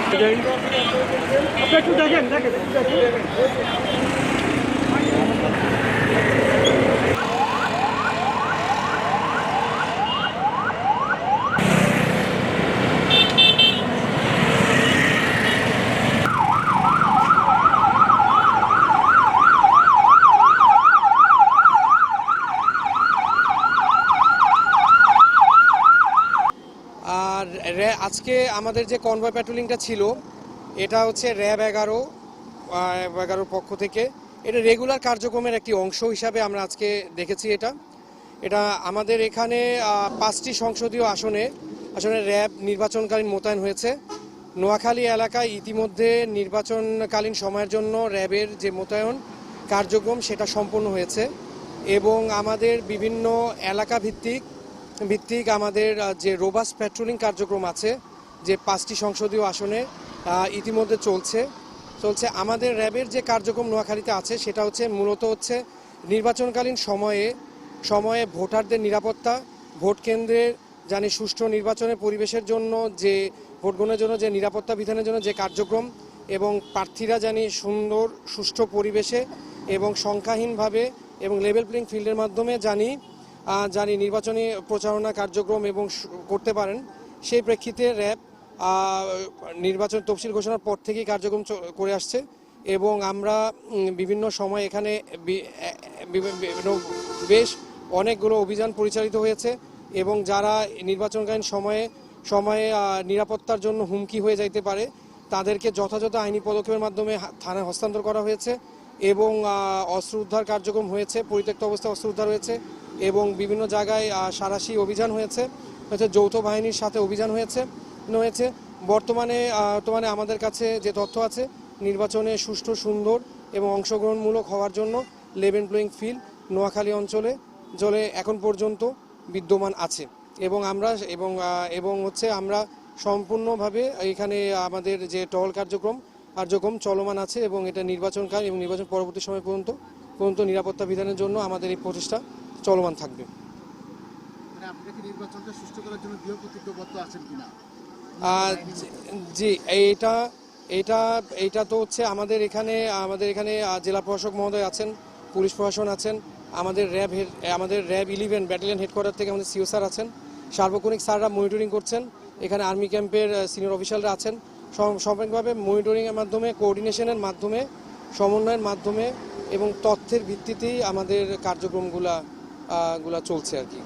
একটু দেখেন দেখেন আর আজকে আমাদের যে কনভয় প্যাট্রোলিংটা ছিল এটা হচ্ছে র্যাব 11 পক্ষ থেকে এটা রেগুলার কার্যক্রমের একটি অংশ হিসাবে আমরা আজকে দেখেছি। এটা আমাদের এখানে 5টি সংসদীয় আসনে র্যাব নির্বাচনকালীন মোতায়েন হয়েছে। নোয়াখালী এলাকায় ইতিমধ্যে নির্বাচনকালীন সময়ের জন্য র্যাবের যে মোতায়েন কার্যক্রম সেটা সম্পন্ন হয়েছে এবং আমাদের বিভিন্ন এলাকা ভিত্তিক আমাদের যে রোবাস্ট প্যাট্রোলিং কার্যক্রম আছে যে 5টি সংসদীয় আসনে ইতিমধ্যে চলছে। আমাদের র্যাবের যে কার্যক্রম নোয়াখালীতে আছে সেটা হচ্ছে মূলত হচ্ছে নির্বাচনকালীন সময়ে ভোটারদের নিরাপত্তা, ভোট কেন্দ্রের জানি সুষ্ঠু নির্বাচনের পরিবেশের জন্য যে ভোট গ্রহণের জন্য যে নিরাপত্তা বিধানের জন্য যে কার্যক্রম এবং প্রার্থীরা জানি সুন্দর সুষ্ঠু পরিবেশে এবং সংখ্যাহীনভাবে এবং লেভেল প্লেইং ফিল্ডের মাধ্যমে জানি নির্বাচনী প্রচারণা কার্যক্রম এবং করতে পারেন। সেই প্রেক্ষিতে র্যাব নির্বাচন তফসিল ঘোষণার পর থেকেই কার্যক্রম করে আসছে এবং আমরা বিভিন্ন সময় এখানে বেশ অনেকগুলো অভিযান পরিচালিত হয়েছে এবং যারা নির্বাচনকালীন সময়ে নিরাপত্তার জন্য হুমকি হয়ে যাইতে পারে তাদেরকে যথাযথ আইনি পদক্ষেপের মাধ্যমে থানায় হস্তান্তর করা হয়েছে এবং অস্ত্র উদ্ধার কার্যক্রম হয়েছে, পরিত্যক্ত অবস্থায় অস্ত্র উদ্ধার হয়েছে এবং বিভিন্ন জায়গায় সাঁড়াশি অভিযান হয়েছে, যৌথ বাহিনীর সাথে অভিযান হয়েছে। বর্তমানে আমাদের কাছে যে তথ্য আছে নির্বাচনে সুষ্ঠু, সুন্দর এবং অংশগ্রহণমূলক হওয়ার জন্য লেভেল প্লেইং ফিল্ড নোয়াখালী অঞ্চলে এখন পর্যন্ত বিদ্যমান আছে এবং আমরা সম্পূর্ণভাবে এখানে আমাদের যে টহল কার্যক্রম চলমান আছে এবং এটা নির্বাচনকাল এবং নির্বাচন পরবর্তী সময় পর্যন্ত নিরাপত্তা বিধানের জন্য আমাদের এই প্রচেষ্টা চলমান থাকবে। জি, এইটা তো হচ্ছে আমাদের এখানে জেলা প্রশাসক মহোদয় আছেন, পুলিশ প্রশাসন আছেন, আমাদের র্যাব 11 ব্যাটালিয়ন হেডকোয়ার্টার থেকে আমাদের সিও স্যার আছেন, সার্বক্ষণিক স্যাররা মনিটরিং করছেন, এখানে আর্মি ক্যাম্পের সিনিয়র অফিসাররা আছেন। সামগ্রিকভাবে মনিটরিংয়ের মাধ্যমে, কোঅর্ডিনেশনের মাধ্যমে, সমন্বয়ের মাধ্যমে এবং তথ্যের ভিত্তিতেই আমাদের কার্যক্রমগুলা চলছে আর কি।